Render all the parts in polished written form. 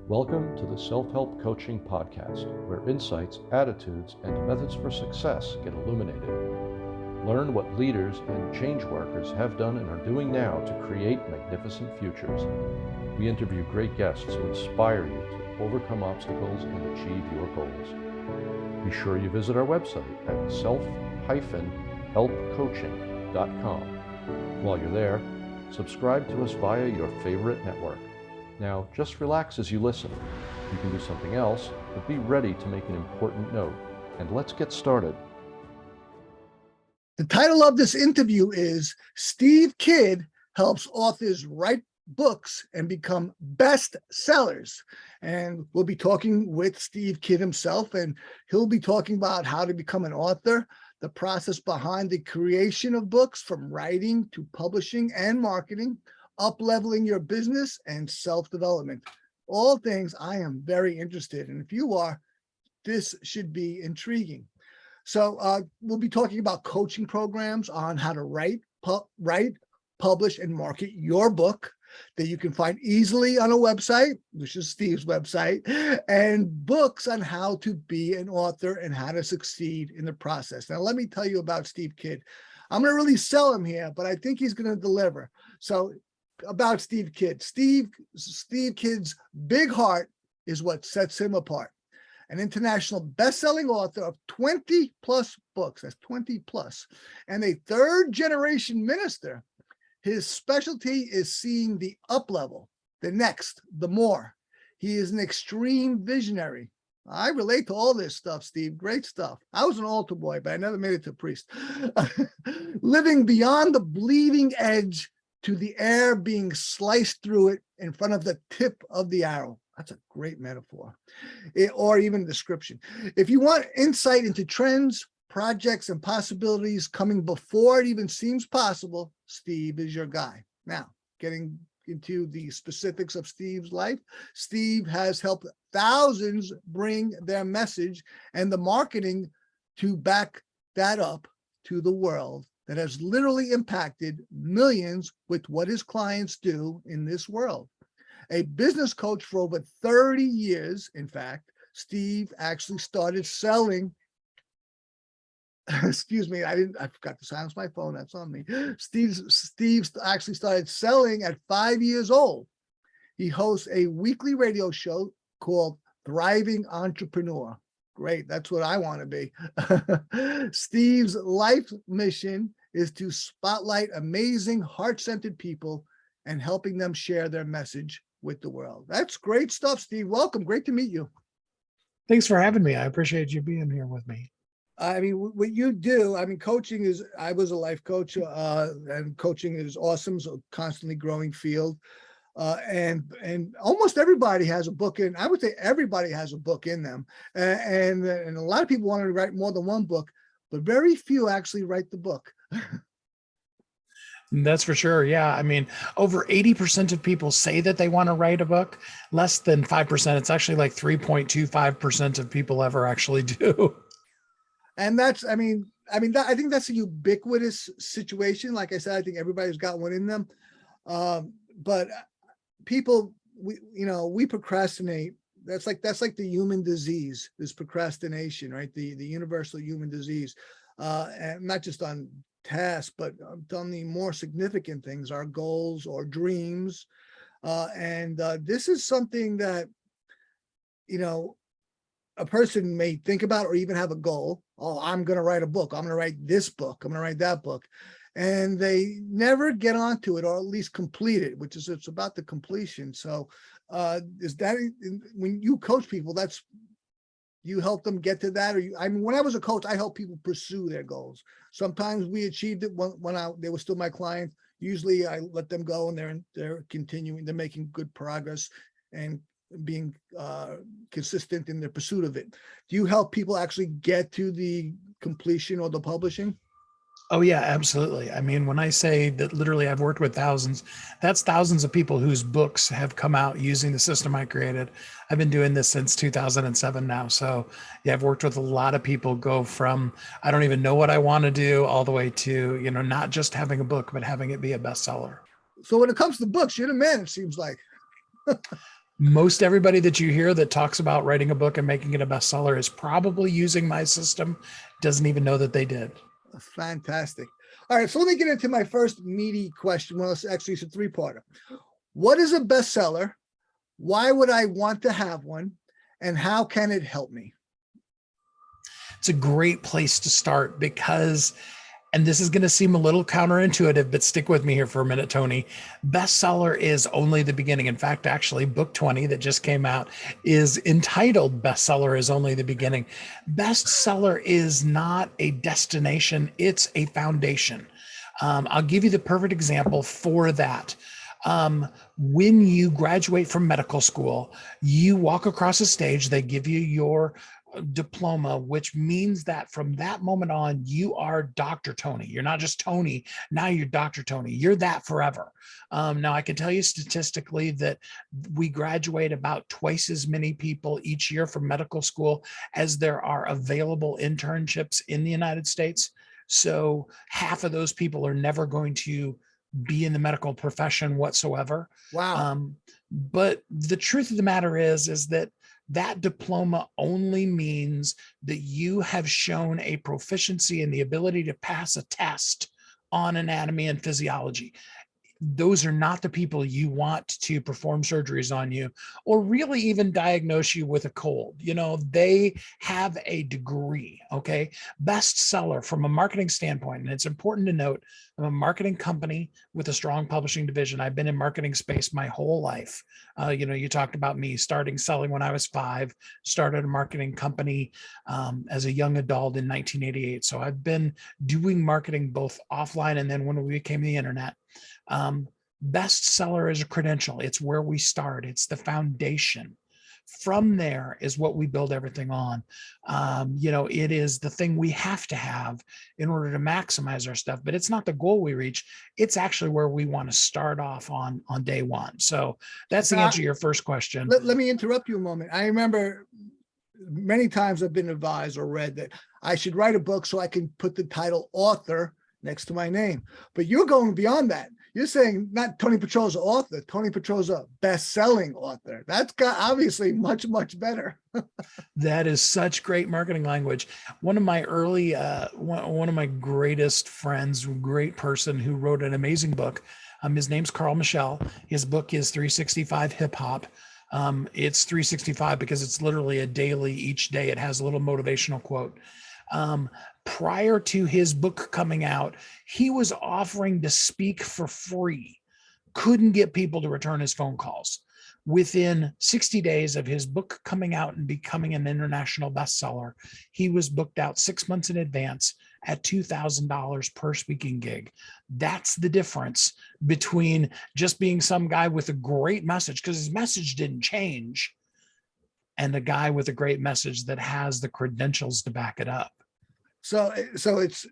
Welcome to the Self-Help Coaching Podcast, where insights, attitudes, and methods for success get illuminated. Learn what leaders and change workers have done and are doing now to create magnificent futures. We interview great guests who inspire you to overcome obstacles and achieve your goals. Be sure you visit our website at self-helpcoaching.com. While you're there, subscribe to us via your favorite network. Now, just relax as you listen. You can do something else, but be ready to make an important note. And let's get started. The title of this interview is Steve Kidd Helps Authors Write Books and Become Best Sellers. And we'll be talking with Steve Kidd himself, and he'll be talking about how to become an author, the process behind the creation of books from writing to publishing and marketing, up-leveling your business, and self-development. All things I am very interested in. If you are, this should be intriguing. So we'll be talking about coaching programs on how to write, publish, and market your book that you can find easily on a website, which is Steve's website, and books on how to be an author and how to succeed in the process. Now, let me tell you about Steve Kidd. I'm going to really sell him here, but I think he's going to deliver. So about Steve Kidd. Steve Kidd's big heart is what sets him apart. An international best-selling author of 20 plus books, that's 20 plus, and a third generation minister. His specialty is seeing the up level, the next, the more. He is an extreme visionary. I relate to all this stuff, Steve. Great stuff. I was an altar boy, but I never made it to priest. Living beyond the bleeding edge to the air being sliced through it in front of the tip of the arrow. That's a great metaphor, or even description. If you want insight into trends, projects, and possibilities coming before it even seems possible, Steve is your guy. Now, getting into the specifics of Steve's life, Steve has helped thousands bring their message and the marketing to back that up to the world that has literally impacted millions with what his clients do in this world. A business coach for over 30 years, in fact, Steve actually started selling. Excuse me, I forgot to silence my phone. That's on me. Steve actually started selling at 5 years old. He hosts a weekly radio show called Thriving Entrepreneur. Great, that's what I want to be. Steve's life mission is to spotlight amazing, heart-centered people and helping them share their message with the world. That's great stuff, Steve. Welcome. Great to meet you. Thanks for having me. I appreciate you being here with me. I mean, what you do, I mean, coaching is, I was a life coach, and coaching is awesome. So constantly growing field. And almost everybody has a book in, I would say everybody has a book in them. And a lot of people want to write more than one book, but very few actually write the book. That's for sure. Yeah. I mean, over 80% of people say that they want to write a book, less than 5%. It's actually like 3.25% of people ever actually do. And that's, I think that's a ubiquitous situation. Like I said, I think everybody's got one in them. But people, we procrastinate. That's like the human disease, is procrastination, right? The universal human disease, and not just on tasks, but on the more significant things, our goals or dreams. And this is something that, a person may think about or even have a goal. Oh, I'm going to write a book. I'm going to write this book. I'm going to write that book. And they never get onto it, or at least complete it, which is, it's about the completion. So is that, when you coach people, you help them get to that? Or when I was a coach, I helped people pursue their goals. Sometimes we achieved it when they were still my clients. Usually I let them go, and they're continuing, they're making good progress and being consistent in their pursuit of it. Do you help people actually get to the completion or the publishing? Oh yeah, absolutely. I mean, when I say that literally I've worked with thousands, that's thousands of people whose books have come out using the system I created. I've been doing this since 2007 now. So yeah, I've worked with a lot of people go from, I don't even know what I want to do, all the way to, not just having a book, but having it be a bestseller. So when it comes to books, you're the man, it seems like. Most everybody that you hear that talks about writing a book and making it a bestseller is probably using my system, doesn't even know that they did. Fantastic. All right, so let me get into my first meaty question. Well, it's actually, it's a three-parter. What is a bestseller? Why would I want to have one? And how can it help me? It's a great place to start because, and this is going to seem a little counterintuitive, but stick with me here for a minute, Tony. Bestseller is only the beginning. In fact, actually, book 20 that just came out is entitled Bestseller is Only the Beginning. Bestseller is not a destination, it's a foundation. I'll give you the perfect example for that. When you graduate from medical school, you walk across a stage, they give you your diploma, which means that from that moment on, you are Dr. Tony. You're not just Tony. Now you're Dr. Tony. You're that forever. Now, I can tell you statistically that we graduate about twice as many people each year from medical school as there are available internships in the United States. So half of those people are never going to be in the medical profession whatsoever. Wow. But the truth of the matter is that that diploma only means that you have shown a proficiency in the ability to pass a test on anatomy and physiology. Those are not the people you want to perform surgeries on you or really even diagnose you with a cold. You know, they have a degree. Okay. Bestseller from a marketing standpoint. And it's important to note, I'm a marketing company with a strong publishing division. I've been in marketing space my whole life. You talked about me starting selling when I was 5, started a marketing company as a young adult in 1988. So I've been doing marketing both offline and then when we became the internet. Bestseller is a credential. It's where we start. It's the foundation. From there is what we build everything on. It is the thing we have to have in order to maximize our stuff, but it's not the goal we reach. It's actually where we want to start off on day one. So that's the answer to your first question. Let me interrupt you a moment. I remember many times I've been advised or read that I should write a book so I can put the title author next to my name. But you're going beyond that. You're saying not Tony Petrozza author, Tony Petrozza best-selling author. That's got obviously much, much better. That is such great marketing language. One of my early, one of my greatest friends, great person who wrote an amazing book. His name's Carl Michelle. His book is 365 Hip Hop. It's 365 because it's literally a daily, each day it has a little motivational quote. Prior to his book coming out, he was offering to speak for free, couldn't get people to return his phone calls. Within 60 days of his book coming out and becoming an international bestseller, he was booked out 6 months in advance at $2,000 per speaking gig. That's the difference between just being some guy with a great message, because his message didn't change, and a guy with a great message that has the credentials to back it up. So it's,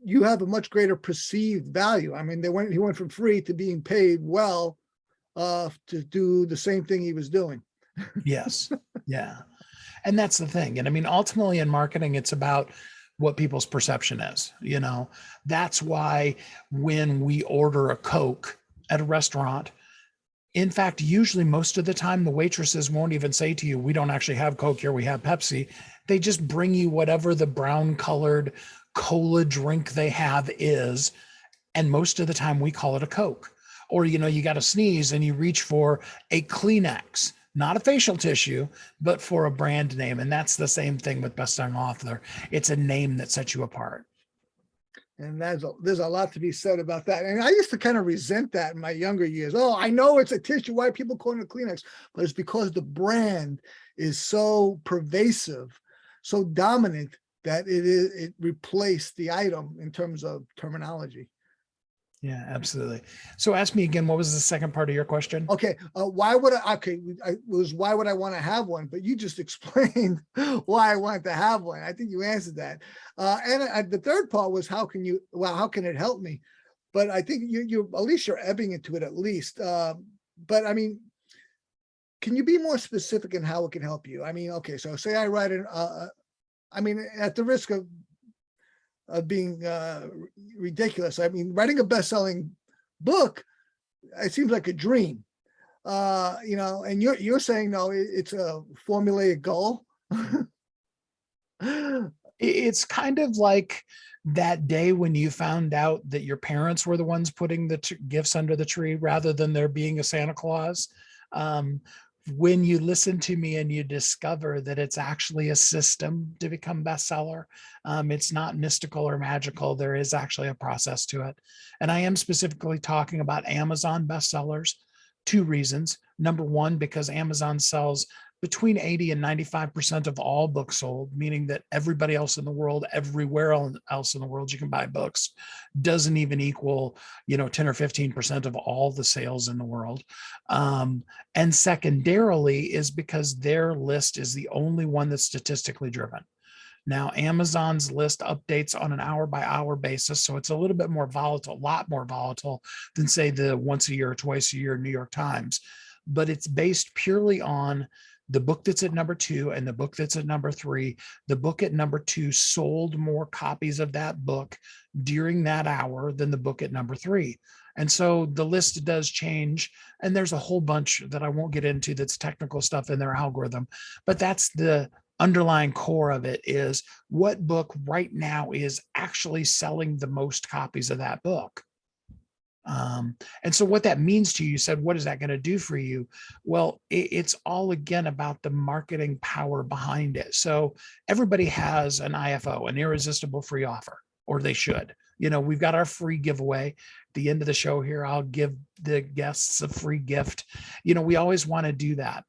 you have a much greater perceived value. I mean, he went from free to being paid well to do the same thing he was doing. Yes. Yeah. And that's the thing. And I mean, ultimately in marketing, it's about what people's perception is. That's why when we order a Coke at a restaurant, in fact, usually most of the time, the waitresses won't even say to you, we don't actually have Coke here, we have Pepsi. They just bring you whatever the brown colored cola drink they have is. And most of the time we call it a Coke. Or, you got to sneeze and you reach for a Kleenex, not a facial tissue, but for a brand name. And that's the same thing with best-selling author. It's a name that sets you apart. And there's a lot to be said about that. And I used to kind of resent that in my younger years. Oh, I know it's a tissue. Why are people calling it Kleenex? But it's because the brand is so pervasive, so dominant that it replaced the item in terms of terminology. Yeah, absolutely. So ask me again, what was the second part of your question? Okay. Why would why would I want to have one? But you just explained why I wanted to have one. I think you answered that. And the third part was, how can it help me? But I think you at least you're ebbing into it at least. But I mean, can you be more specific in how it can help you? I mean, okay, so say I write I mean, at the risk of being ridiculous, I mean, writing a best-selling book, it seems like a dream. and you're saying no, it's a formulaic goal. It's kind of like that day when you found out that your parents were the ones putting the gifts under the tree rather than there being a Santa Claus. When you listen to me and you discover that it's actually a system to become bestseller, it's not mystical or magical. There is actually a process to it. And I am specifically talking about Amazon bestsellers. Two reasons. Number one, because Amazon sells between 80 and 95% of all books sold, meaning that everybody else in the world, everywhere else in the world you can buy books, doesn't even equal, 10 or 15% of all the sales in the world. And secondarily is because their list is the only one that's statistically driven. Now, Amazon's list updates on an hour by hour basis. So it's a little bit more volatile, a lot more volatile than say the once a year or twice a year New York Times, but it's based purely on the book that's at number 2 and the book that's at number 3. The book at number 2 sold more copies of that book during that hour than the book at number 3. And so the list does change. And there's a whole bunch that I won't get into that's technical stuff in their algorithm, but that's the underlying core of it, is what book right now is actually selling the most copies of that book. And so what that means to you, said, what is that going to do for you? Well, it's all again about the marketing power behind it. So everybody has an IFO, an irresistible free offer, or they should. We've got our free giveaway at the end of the show here. I'll give the guests a free gift. We always want to do that.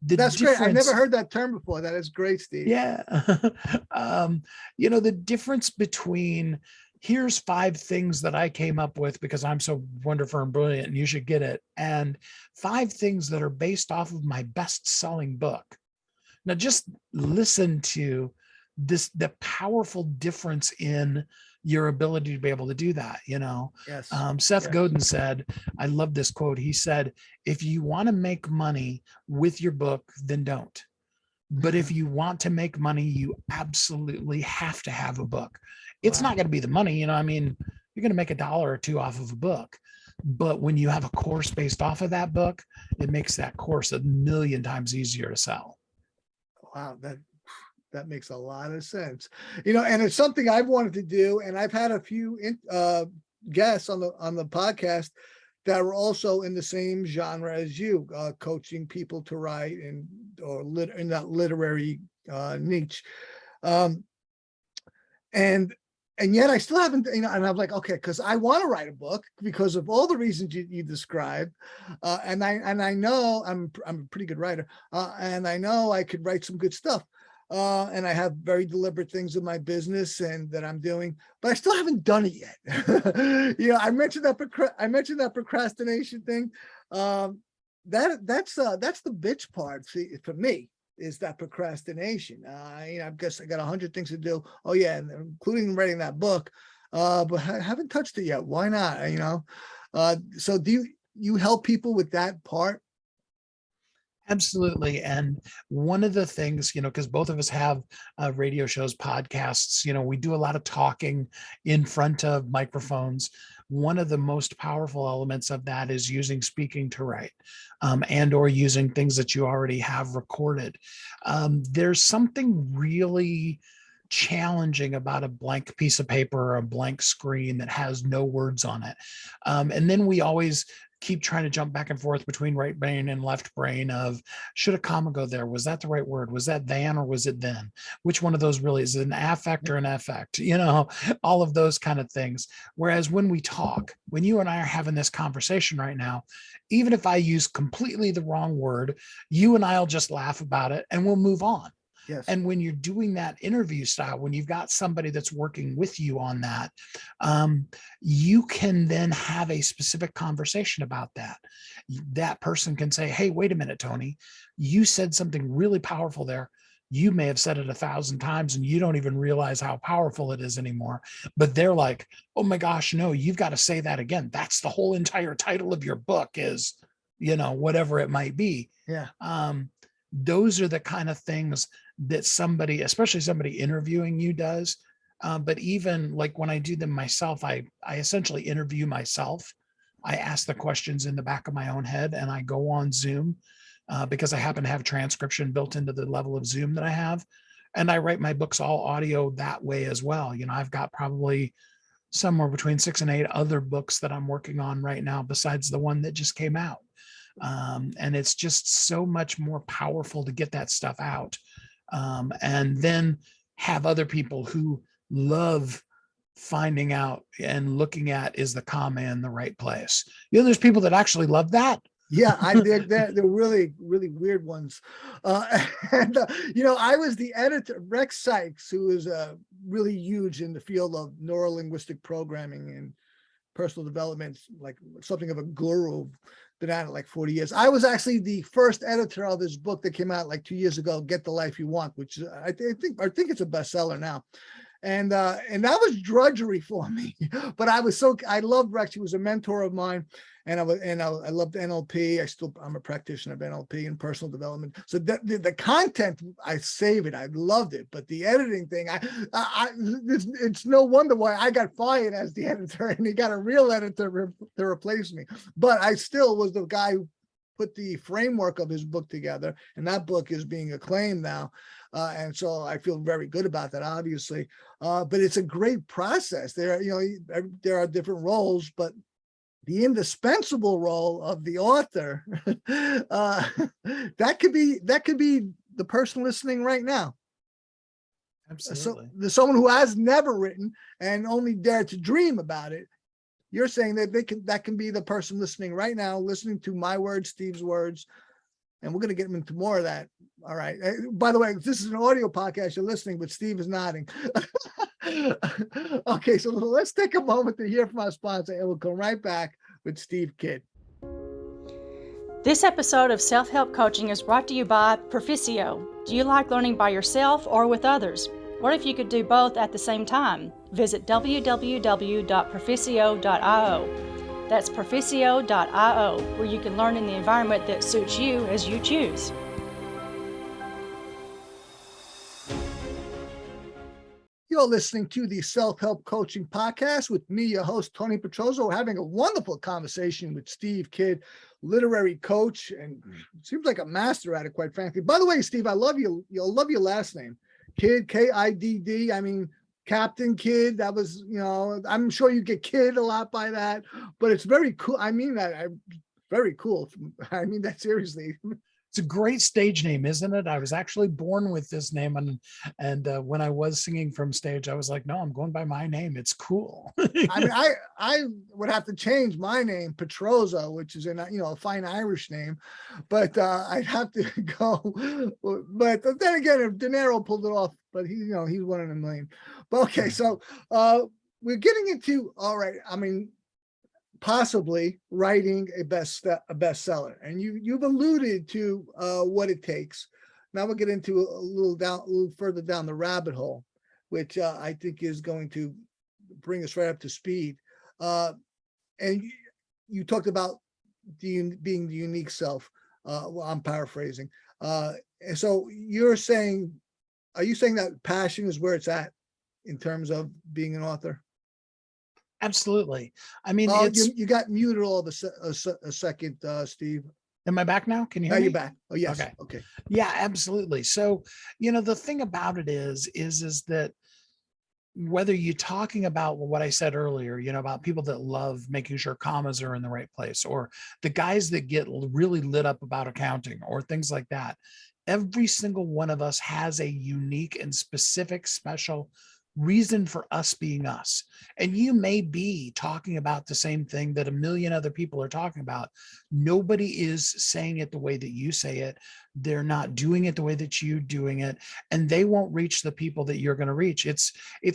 That's great. I never heard that term before. That is great, Steve. Yeah. The difference between, here's 5 things that I came up with because I'm so wonderful and brilliant and you should get it, and 5 things that are based off of my best-selling book. Now just listen to this, the powerful difference in your ability to be able to do that. Yes. Seth Godin said, I love this quote. He said, if you want to make money with your book, then don't. But if you want to make money, you absolutely have to have a book. It's not going to be the money, you're going to make $1 or $2 off of a book. But when you have a course based off of that book, it makes that course 1,000,000 times easier to sell. Wow, that makes a lot of sense. And it's something I've wanted to do, and I've had a few guests on the podcast that were also in the same genre as you, coaching people to write in that literary niche. And yet I still haven't, and I'm like, okay, because I want to write a book because of all the reasons you described. And I know I'm a pretty good writer, and I know I could write some good stuff. And I have very deliberate things in my business and that I'm doing, but I still haven't done it yet. I mentioned that procrastination thing. That's the bitch part for me, is that procrastination. I guess I got 100 things to do. Oh yeah, and including writing that book, but I haven't touched it yet. Why not? So do you help people with that part? Absolutely. And one of the things, because both of us have radio shows, podcasts, we do a lot of talking in front of microphones. One of the most powerful elements of that is using speaking to write, and or using things that you already have recorded. There's something really challenging about a blank piece of paper or a blank screen that has no words on it. And then we always keep trying to jump back and forth between right brain and left brain of, should a comma go there? Was that the right word? Was that than or was it then? Which one of those really is an affect or an effect? All of those kind of things. Whereas when we talk, when you and I are having this conversation right now, even if I use completely the wrong word, you and I'll just laugh about it and we'll move on. Yes. And when you're doing that interview style, when you've got somebody that's working with you on that, you can then have a specific conversation about that. That person can say, hey, wait a minute, Tony, you said something really powerful there. You may have said it 1,000 times and you don't even realize how powerful it is anymore. But they're like, oh my gosh, no, you've got to say that again. That's the whole entire title of your book is, whatever it might be. Yeah. Those are the kind of things that somebody, especially somebody interviewing you, does. But even like when I do them myself, I essentially interview myself I ask the questions in the back of my own head, and I go on Zoom because I happen to have transcription built into the level of Zoom that I have. And I write my books all audio that way as well. I've got probably somewhere between 6 and 8 other books that I'm working on right now, besides the one that just came out. And it's just so much more powerful to get that stuff out. And then have other people who love finding out and looking at, is the comma in the right place? There's people that actually love that. Yeah, I did that. They're really, really weird ones. I was the editor, Rex Sykes, who is really huge in the field of neurolinguistic programming and personal development, like something of a guru, been at it like 40 years. I was actually the first editor of his book that came out like 2 years ago, Get the Life You Want, which I think it's a bestseller now. And that was drudgery for me, but I loved Rex. He was a mentor of mine, and I loved NLP. I'm a practitioner of NLP and personal development. So the content, I save it. I loved it, but the editing thing, it's no wonder why I got fired as the editor, and he got a real editor to replace me. But I still was the guy who put the framework of his book together, and that book is being acclaimed now. And so I feel very good about that, obviously. But it's a great process. There are different roles, but the indispensable role of the author, that could be the person listening right now. Absolutely. So there's someone who has never written and only dared to dream about it. You're saying that that can be the person listening right now, listening to my words, Steve's words, and we're going to get into more of that. All right. By the way, this is an audio podcast. You're listening, but Steve is nodding. Okay, so let's take a moment to hear from our sponsor, and we'll come right back with Steve Kidd. This episode of Self-Help Coaching is brought to you by Proficio. Do you like learning by yourself or with others? What if you could do both at the same time? Visit www.proficio.io. That's proficio.io, where you can learn in the environment that suits you as you choose. You're listening to the Self-Help Coaching Podcast with me, your host, Tony Petrozza. We're having a wonderful conversation with Steve Kidd, literary coach, and seems like a master at it, quite frankly. By the way, Steve, I love you. You'll love your last name, Kidd, Kidd. I mean, Captain Kidd. That was, I'm sure you get Kidd a lot by that, but it's very cool. I mean that. Very cool. I mean that seriously. It's a great stage name, isn't it? I was actually born with this name, and when I was singing from stage, I was like, no, I'm going by my name. It's cool. I mean, I would have to change my name, Petrozza, which is a fine Irish name, but I'd have to go. But then again, if De Niro pulled it off, but he's one in a million. But okay, so we're getting into, all right. I mean, possibly writing a bestseller, and you've alluded to what it takes. Now we'll get into a little further down the rabbit hole, which I think is going to bring us right up to speed. And you talked about being the unique self. Well, I'm paraphrasing. And so are you saying that passion is where it's at in terms of being an author? Absolutely. I mean, you got muted all of a second, Steve. Am I back now? Can you hear me? You're back. Oh, yes. Okay. Yeah, absolutely. So, the thing about it is that whether you're talking about what I said earlier, about people that love making sure commas are in the right place, or the guys that get really lit up about accounting or things like that, every single one of us has a unique and specific, special reason for us being us. And you may be talking about the same thing that a million other people are talking about. Nobody is saying it the way that you say it. They're not doing it the way that you're doing it, and they won't reach the people that you're going to reach. It's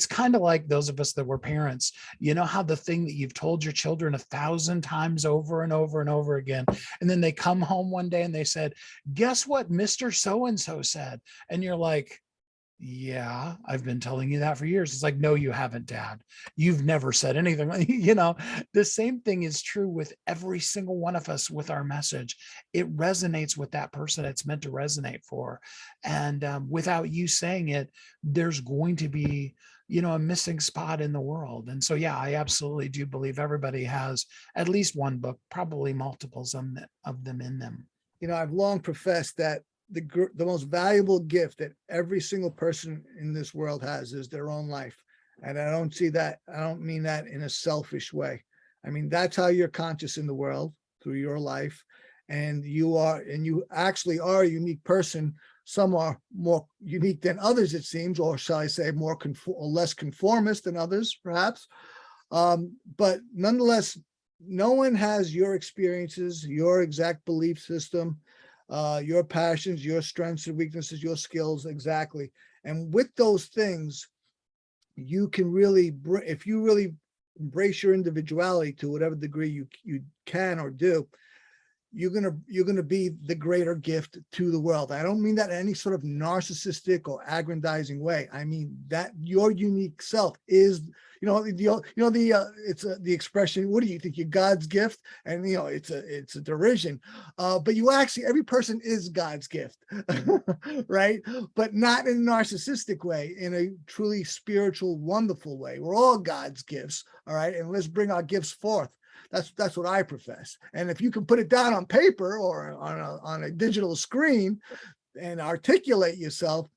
kind of like those of us that were parents. You know how the thing that you've told your children 1,000 times over and over and over again, and then they come home one day and they said, guess what Mr. So-and-so said? And you're like, Yeah, I've been telling you that for years. It's like, no, you haven't, Dad. You've never said anything. The same thing is true with every single one of us with our message. It resonates with that person it's meant to resonate for. And without you saying it, there's going to be, a missing spot in the world. And so, yeah, I absolutely do believe everybody has at least one book, probably multiples of them in them. I've long professed that the most valuable gift that every single person in this world has is their own life. And I don't mean that in a selfish way. I mean, that's how you're conscious in the world, through your life. And you actually are a unique person. Some are more unique than others, it seems, or shall I say or less conformist than others, perhaps. But nonetheless, no one has your experiences, your exact belief system, your passions, your strengths and weaknesses, your skills, exactly. And with those things, you can really, if you really embrace your individuality to whatever degree you can or do, you're gonna be the greater gift to the world. I don't mean that in any sort of narcissistic or aggrandizing way. I mean that your unique self is, it's the expression, what do you think, you're God's gift? And it's a derision, but every person is God's gift, right? But not in a narcissistic way, in a truly spiritual, wonderful way. We're all God's gifts, all right? And let's bring our gifts forth. That's what I profess. And if you can put it down on paper or on a digital screen and articulate yourself,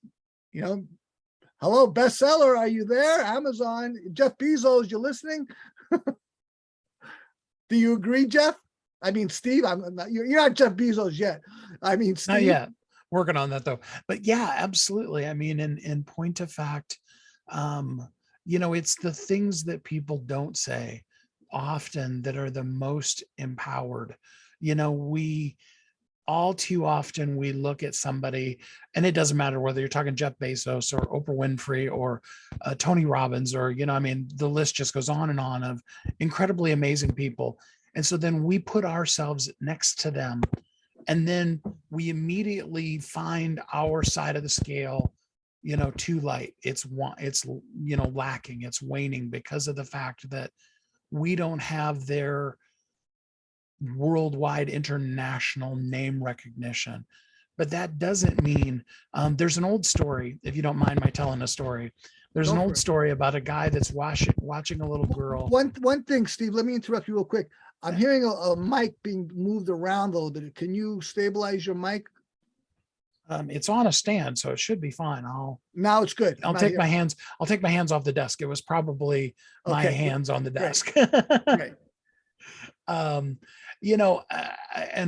hello, bestseller, are you there? Amazon, Jeff Bezos, you listening? Do you agree, Jeff? I mean, Steve, you're not Jeff Bezos yet. I mean, Steve. Not yet. Working on that though. But yeah, absolutely. I mean, in point of fact, it's the things that people don't say often that are the most empowered. We all too often we look at somebody, and it doesn't matter whether you're talking Jeff Bezos or Oprah Winfrey or Tony Robbins, or the list just goes on and on of incredibly amazing people. And so then we put ourselves next to them, and then we immediately find our side of the scale too light. It's lacking, it's waning, because of the fact that we don't have their worldwide international name recognition. But that doesn't mean there's an old story, if you don't mind my telling a story. There's an old story about a guy that's watching a little girl. One thing, Steve, let me interrupt you real quick. I'm hearing a mic being moved around a little bit. Can you stabilize your mic? It's on a stand, so it should be fine. Now it's good. I'll take my hands off the desk. It was probably my hands on the desk. Right. An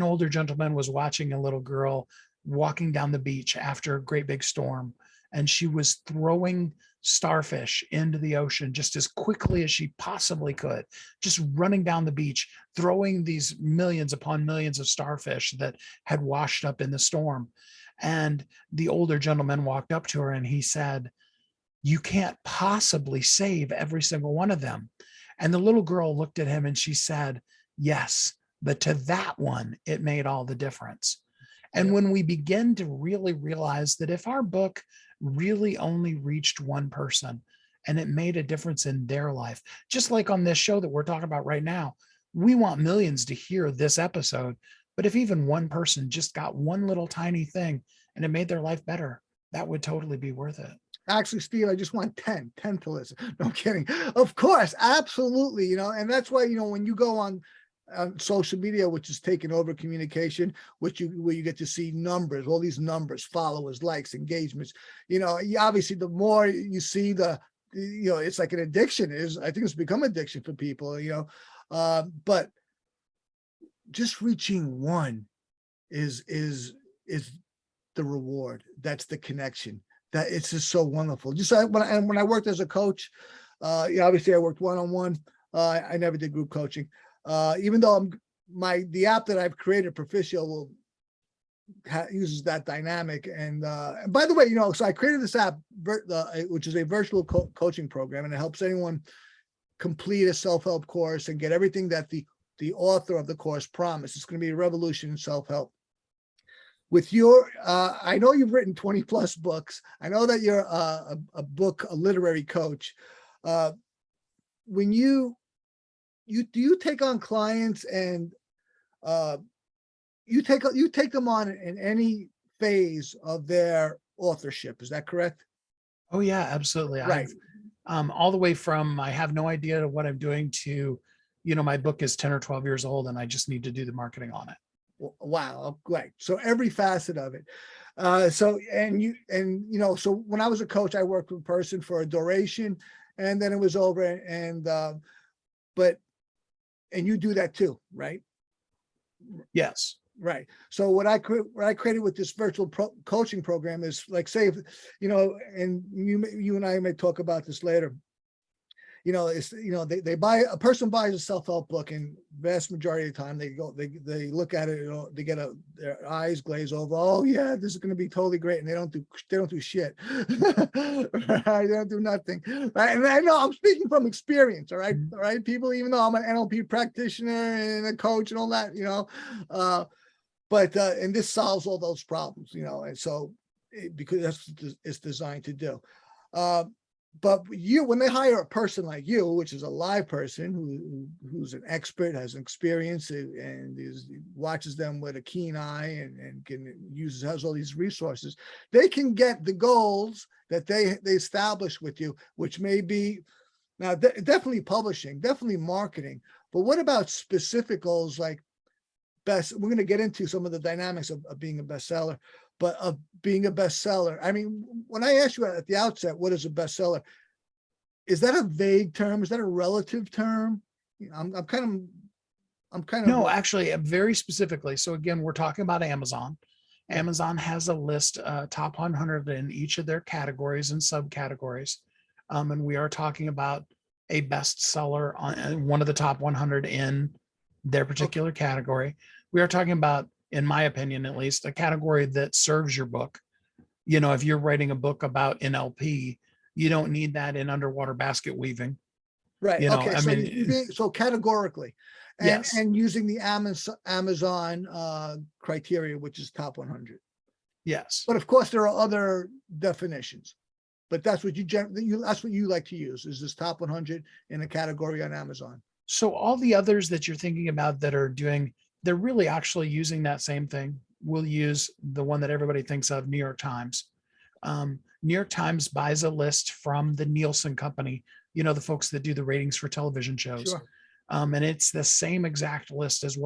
older gentleman was watching a little girl walking down the beach after a great big storm, and she was throwing starfish into the ocean just as quickly as she possibly could, just running down the beach, throwing these millions upon millions of starfish that had washed up in the storm. And the older gentleman walked up to her and he said, "You can't possibly save every single one of them." And the little girl looked at him and she said, "Yes, but to that one, it made all the difference." And when we begin to really realize that if our book really only reached one person and it made a difference in their life, just like on this show that we're talking about right now, we want millions to hear this episode. But if even one person just got one little tiny thing and it made their life better, that would totally be worth it. Actually, Steve, I just want 10 to listen. No, I'm kidding. Of course, absolutely. And that's why, when you go on social media, which is taking over communication, where you get to see numbers, all these numbers, followers, likes, engagements, obviously the more you see it's like an addiction. I think it's become addiction for people, but just reaching one is the reward. That's the connection. That it's just so wonderful. Just when I worked as a coach, obviously I worked one-on-one. I never did group coaching, even though the app that I've created, Proficio, uses that dynamic. And by the way, so I created this app, which is a virtual coaching program, and it helps anyone complete a self-help course and get everything that the author of the course promised. It's going to be a revolution in self-help. with your, I know you've written 20 plus books. I know that you're a literary coach. When do you take on clients and you take them on in any phase of their authorship? Is that correct? Oh yeah, absolutely. Right. I've all the way from I have no idea what I'm doing to, my book is 10 or 12 years old and I just need to do the marketing on it. Wow, great. So every facet of it. So when I was a coach, I worked with a person for a duration and then it was over. And you do that too, right? Yes. Right. So what I created with this virtual coaching program is like, say, and you and I may talk about this later. A person buys a self-help book, and vast majority of the time they look at it, they get their eyes glaze over. Oh yeah, this is going to be totally great, and they don't do shit. Right? They don't do nothing. Right? And I know I'm speaking from experience. All right, all right, people. Even though I'm an NLP practitioner and a coach and all that, and this solves all those problems, and so because that's what it's designed to do. But when they hire a person like you, which is a live person who's an expert, has an experience, and watches them with a keen eye and has all these resources, they can get the goals that they establish with you, which may be now definitely publishing, definitely marketing. But what about specific goals like we're going to get into some of the dynamics of being a bestseller, but of being a bestseller. I mean, when I asked you at the outset, what is a bestseller? Is that a vague term? Is that a relative term? I'm kind of. No, actually, very specifically. So again, we're talking about Amazon. Amazon has a list, top 100 in each of their categories and subcategories. And we are talking about a bestseller on one of the top 100 in their particular category. We are talking about, in my opinion, at least, a category that serves your book. If you're writing a book about NLP, you don't need that in underwater basket weaving. Right. Okay. So categorically, yes, and using the Amazon criteria, which is top 100. Yes. But of course, there are other definitions. But that's what that's what you like to use, is this top 100 in a category on Amazon. So all the others that you're thinking about that are they're really actually using that same thing. We'll use the one that everybody thinks of, New York Times. New York Times buys a list from the Nielsen company, the folks that do the ratings for television shows. Sure. And it's the same exact list as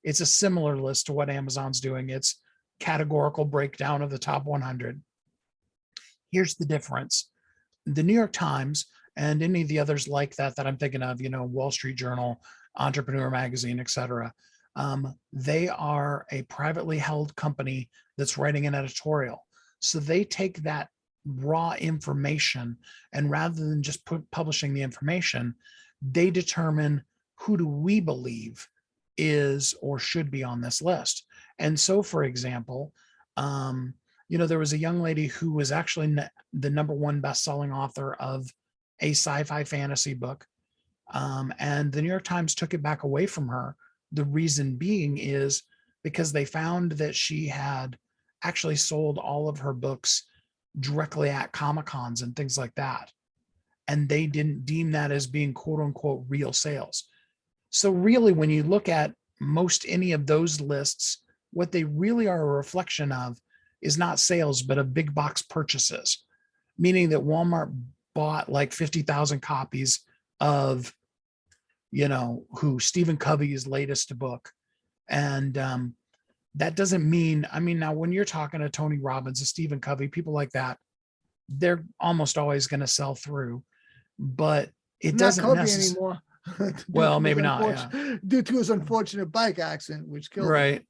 it's a similar list to what Amazon's doing. It's categorical breakdown of the top 100. Here's the difference. The New York Times and any of the others like that I'm thinking of, Wall Street Journal, Entrepreneur Magazine, etc. They are a privately held company that's writing an editorial. So they take that raw information, and rather than just publishing the information, they determine who do we believe is or should be on this list. And so, for example, there was a young lady who was actually the number one best-selling author of a sci-fi fantasy book. And the New York Times took it back away from her. The reason being is because they found that she had actually sold all of her books directly at Comic-Cons and things like that. And they didn't deem that as being quote unquote real sales. So really, when you look at most any of those lists, what they really are a reflection of is not sales, but of big box purchases, meaning that Walmart bought like 50,000 copies of, who Stephen Covey's latest book. And that doesn't mean, now when you're talking to Tony Robbins, a Stephen Covey, people like that, they're almost always going to sell through, but it doesn't necessarily anymore. Well, maybe not. Yeah. Due to his unfortunate bike accident, which killed him. Right.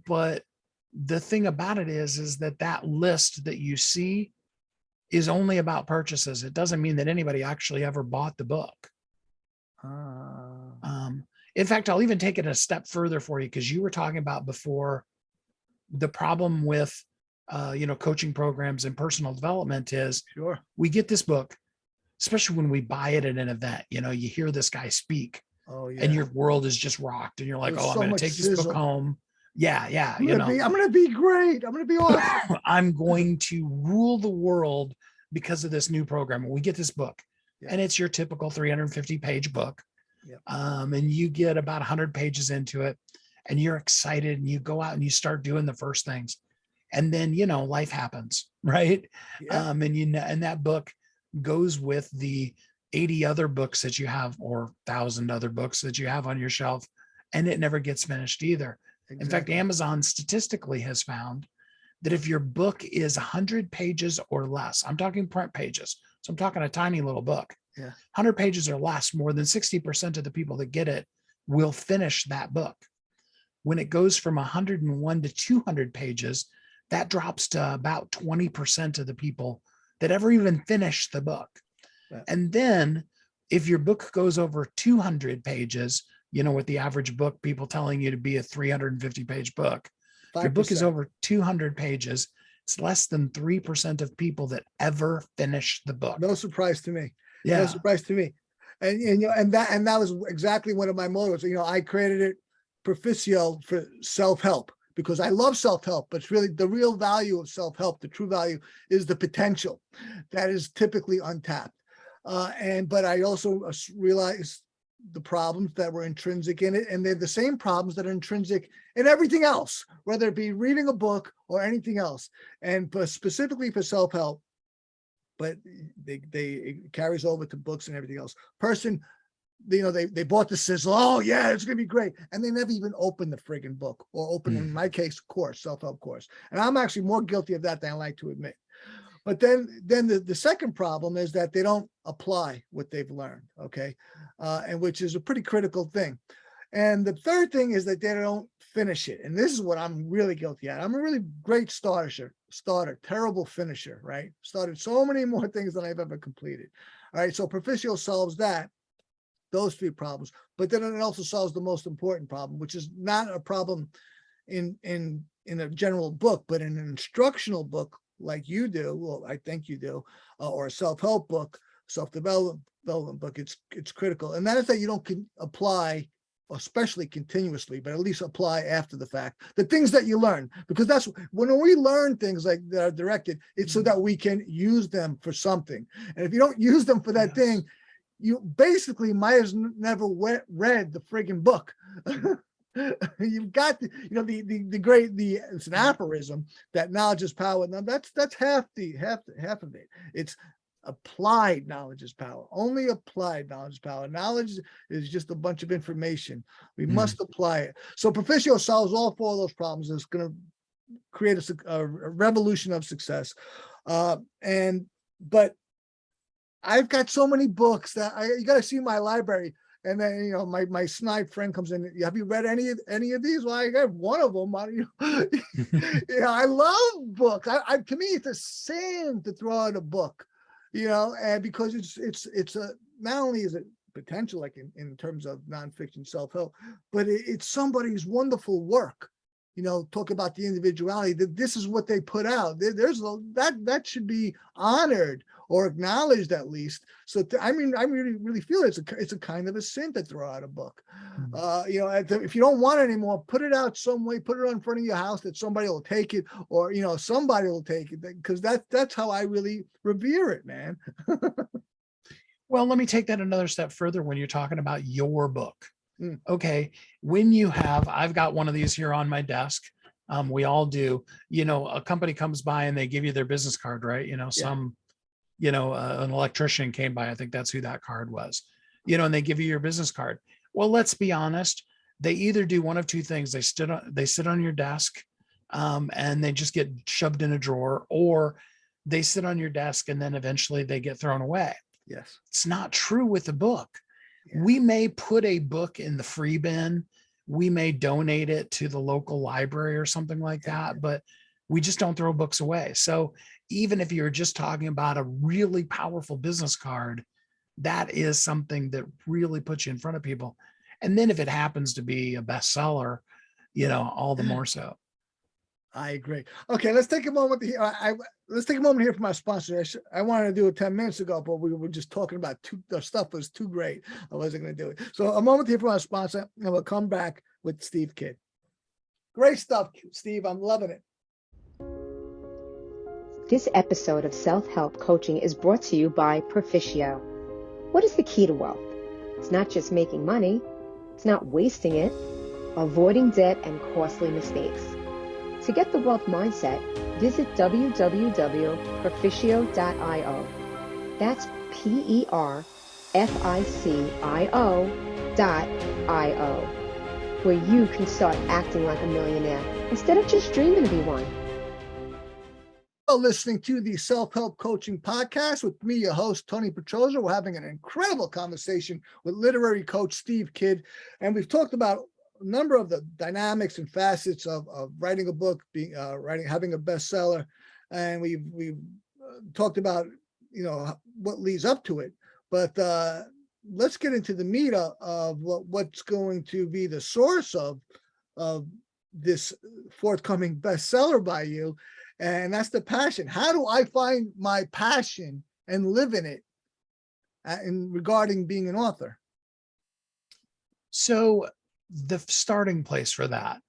But the thing about it is that list that you see is only about purchases. It doesn't mean that anybody actually ever bought the book. In fact, I'll even take it a step further for you, because you were talking about before the problem with, coaching programs and personal development is sure. We get this book, especially when we buy it at an event, you hear this guy speak Oh yeah. and your world is just rocked, and you're like, There's oh, I'm so going to much take this book sizzle. home. Yeah, I'm gonna be great. I'm gonna be awesome. I'm going to rule the world because of this new program. And we get this book, Yeah. and it's your typical 350 page book. Yep. And you get about 100 pages into it, and you're excited, and you go out and you start doing the first things. And then, life happens, right? Yeah. And that book goes with the 80 other books that you have, or 1,000 other books that you have on your shelf, and it never gets finished either. Exactly. In fact, Amazon statistically has found that if your book is 100 pages or less, I'm talking print pages, so I'm talking a tiny little book, Yeah. 100 pages or less, more than 60% of the people that get it will finish that book. When it goes from 101 to 200 pages, that drops to about 20% of the people that ever even finish the book. Yeah. And then if your book goes over 200 pages, with the average book, people telling you to be a 350 page book, 5%. If your book is over 200 pages, it's less than 3% of people that ever finish the book. No surprise to me. Yeah. No surprise to me. And that was exactly one of my motives. I created it, Proficio, for self-help, because I love self-help, but it's really the real value of self-help. The true value is the potential that is typically untapped. But I also realized the problems that were intrinsic in it, and they're the same problems that are intrinsic in everything else, whether it be reading a book or anything else. And specifically for self-help, but it carries over to books and everything else. Person, they bought the sizzle. Oh yeah, it's gonna be great, and they never even opened the friggin' book, or open, in my case, course, self-help course. And I'm actually more guilty of that than I like to admit. But then the second problem is that they don't apply what they've learned, okay? And which is a pretty critical thing. And the third thing is that they don't finish it. And this is what I'm really guilty at. I'm a really great starter, terrible finisher, right? Started so many more things than I've ever completed. All right, so Proficio solves those three problems, but then it also solves the most important problem, which is not a problem in a general book, but in an instructional book like you do, well, I think you do, or a self-help book, self-development book. It's critical, and that is that you don't apply, especially continuously, but at least apply after the fact, the things that you learn, because that's when we learn things like that are directed, it's so that we can use them for something. And if you don't use them for that thing, you basically might have never read the friggin' book. You've got it's an aphorism that knowledge is power. Now that's half of it. It's applied knowledge is power. Only applied knowledge is power. Knowledge is just a bunch of information. We must apply it. So Proficio solves all four of those problems. It's going to create a revolution of success. But I've got so many books that you got to see my library. And then, my snide friend comes in. Have you read any of these? Well, I got one of them. I love books. To me, it's a sin to throw out a book, and because it's not only is it potential, like in terms of nonfiction self-help, but it's somebody's wonderful work. Talk about the individuality, that this is what they put out. That should be honored or acknowledged at least. So I really feel it's a kind of a sin to throw out a book. If you don't want it anymore, put it out some way, put it in front of your house that somebody will take it, or somebody will take it, because that's how I really revere it, man. Well, let me take that another step further when you're talking about your book. Okay, I've got one of these here on my desk. We all do. A company comes by and they give you their business card, right? An electrician came by. I think that's who that card was. And they give you your business card. Well, let's be honest. They either do one of two things. They sit on your desk, and they just get shoved in a drawer, or they sit on your desk and then eventually they get thrown away. Yes, it's not true with the book. We may put a book in the free bin. We may donate it to the local library or something like that, but we just don't throw books away. So even if you're just talking about a really powerful business card, that is something that really puts you in front of people. And then if it happens to be a bestseller, all the more so. I agree. Okay, let's take a moment here. Let's take a moment here for my sponsor. I wanted to do it 10 minutes ago, but we were just talking about the stuff was too great. I wasn't going to do it. So a moment here for my sponsor, and we'll come back with Steve Kidd. Great stuff, Steve. I'm loving it. This episode of Self-Help Coaching is brought to you by Proficio. What is the key to wealth? It's not just making money. It's not wasting it. Avoiding debt and costly mistakes. To get the wealth mindset, visit www.proficio.io. That's PERFICIO.io, where you can start acting like a millionaire instead of just dreaming to be one. Listening to the Self-Help Coaching Podcast with me, your host, Tony Petrozza. We're having an incredible conversation with literary coach Steve Kidd, and we've talked about a number of the dynamics and facets of writing a book, having a bestseller, and we've talked about what leads up to it. But let's get into the meat of what's going to be the source of this forthcoming bestseller by you, and that's the passion. How do I find my passion and live in it in regarding being an author? So the starting place for that,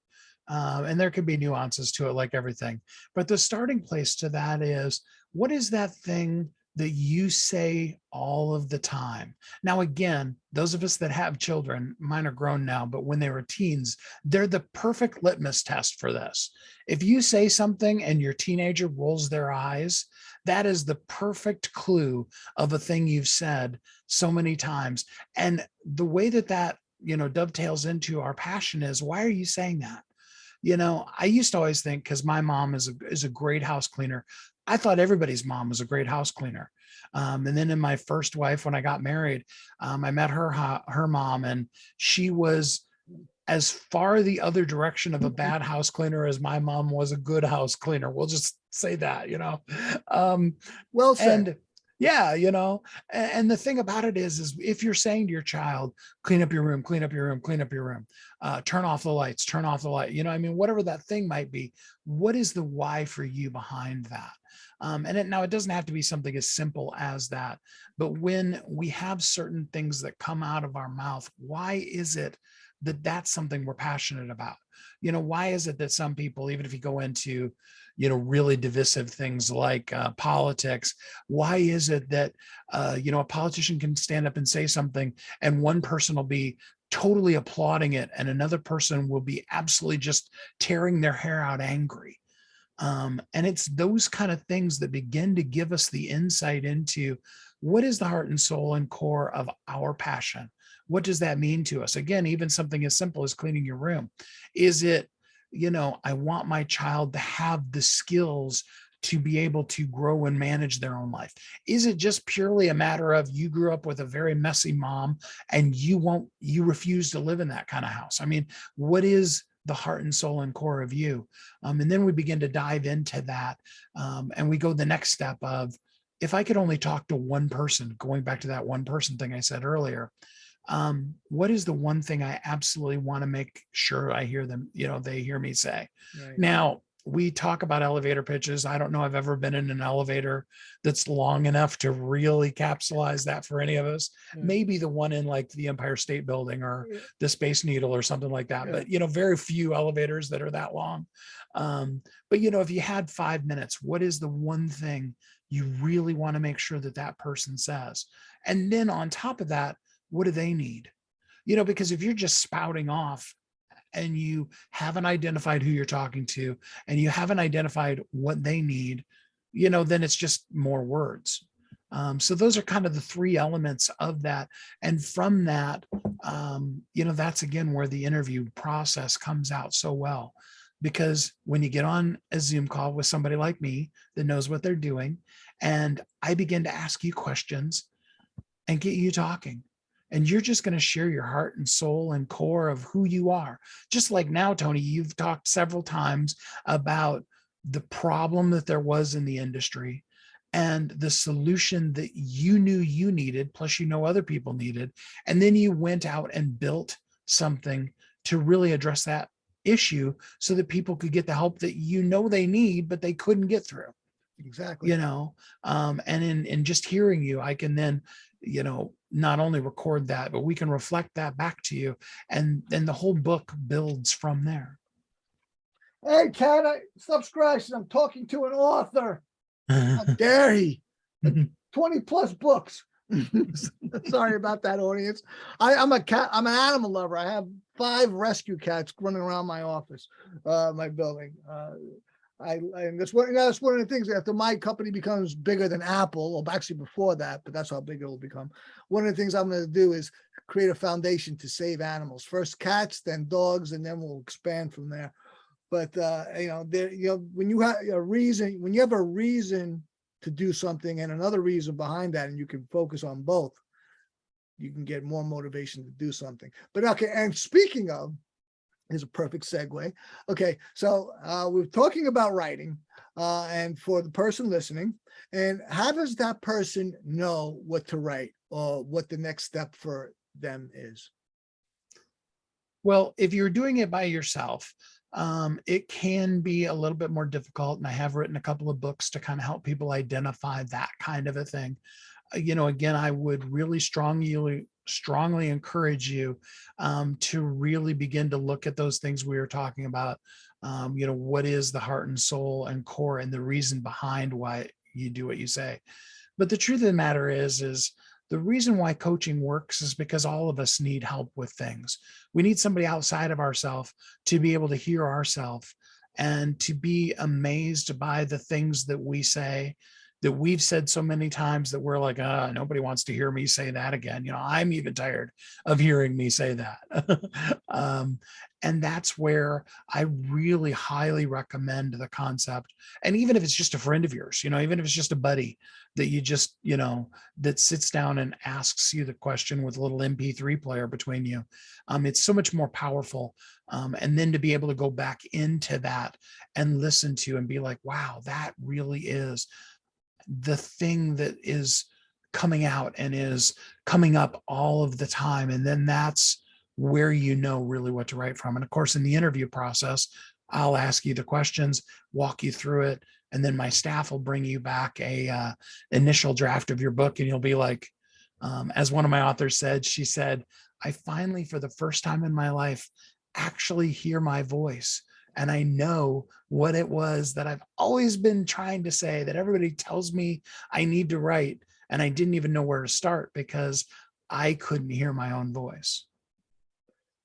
and there can be nuances to it like everything, but the starting place to that is, what is that thing that you say all of the time? Now, again, those of us that have children, mine are grown now, but when they were teens, they're the perfect litmus test for this. If you say something and your teenager rolls their eyes, that is the perfect clue of a thing you've said so many times. And the way that dovetails into our passion is, why are you saying that? I used to always think, because my mom is a great house cleaner, I thought everybody's mom was a great house cleaner. And then in my first wife, when I got married, I met her mom, and she was as far the other direction of a bad house cleaner as my mom was a good house cleaner. We'll just say that, Well said. And yeah, and the thing about it is if you're saying to your child, clean up your room, clean up your room, clean up your room, turn off the lights, turn off the light, whatever that thing might be, what is the why for you behind that? And it doesn't have to be something as simple as that, but when we have certain things that come out of our mouth, why is it that that's something we're passionate about? Why is it that some people, even if you go into really divisive things like politics, why is it that a politician can stand up and say something and one person will be totally applauding it and another person will be absolutely just tearing their hair out angry? And it's those kind of things that begin to give us the insight into what is the heart and soul and core of our passion. What does that mean to us? Again, even something as simple as cleaning your room. Is it, I want my child to have the skills to be able to grow and manage their own life? Is it just purely a matter of you grew up with a very messy mom and you refuse to live in that kind of house? What is the heart and soul and core of you? And then we begin to dive into that. And we go the next step of, if I could only talk to one person, going back to that one person thing I said earlier, what is the one thing I absolutely want to make sure I hear them, they hear me say? Right. Now, we talk about elevator pitches. I don't know I've ever been in an elevator that's long enough to really capsulize that for any of us. Yeah. Maybe the one in like the Empire State Building or the Space Needle or something like that. Yeah. But, very few elevators that are that long. But, if you had 5 minutes, what is the one thing you really want to make sure that person says? And then on top of that, what do they need? Because if you're just spouting off and you haven't identified who you're talking to and you haven't identified what they need, then it's just more words. So those are kind of the three elements of that. And from that, that's again where the interview process comes out so well. Because when you get on a Zoom call with somebody like me that knows what they're doing, and I begin to ask you questions and get you talking, and you're just going to share your heart and soul and core of who you are. Just like now, Tony, you've talked several times about the problem that there was in the industry and the solution that you knew you needed, plus other people needed. And then you went out and built something to really address that issue so that people could get the help that they need, but they couldn't get through. Exactly. And in just hearing you, I can then, not only record that, but we can reflect that back to you. And then the whole book builds from there. Hey, Cat, stop scratching. I'm talking to an author. How dare he? 20 plus books. Sorry about that, audience. I'm an animal lover. I have 5 rescue cats running around my office, my building. And that's one of the things. After my company becomes bigger than Apple, or actually before that, but that's how big it will become. One of the things I'm going to do is create a foundation to save animals. First cats, then dogs, and then we'll expand from there. But when you have a reason to do something and another reason behind that, and you can focus on both, you can get more motivation to do something. But okay, and speaking of, is a perfect segue. Okay, so we're talking about writing, and for the person listening, and how does that person know what to write or what the next step for them is? Well, if you're doing it by yourself, it can be a little bit more difficult. And I have written a couple of books to kind of help people identify that kind of a thing. Again, I would really strongly encourage you to really begin to look at those things we were talking about. What is the heart and soul and core and the reason behind why you do what you say. But the truth of the matter is the reason why coaching works is because all of us need help with things. We need somebody outside of ourselves to be able to hear ourselves and to be amazed by the things that we say, that we've said so many times that we're like, nobody wants to hear me say that again. I'm even tired of hearing me say that. And that's where I really highly recommend the concept. And even if it's just a friend of yours, even if it's just a buddy that you just, that sits down and asks you the question with a little MP3 player between you, it's so much more powerful. And then to be able to go back into that and listen to and be like, wow, that really is the thing that is coming out and is coming up all of the time. And then that's where really what to write from. And of course, in the interview process, I'll ask you the questions, walk you through it, and then my staff will bring you back a initial draft of your book. And you'll be like, as one of my authors said, she said, I finally, for the first time in my life, actually hear my voice. And I know what it was that I've always been trying to say, that everybody tells me I need to write. And I didn't even know where to start because I couldn't hear my own voice.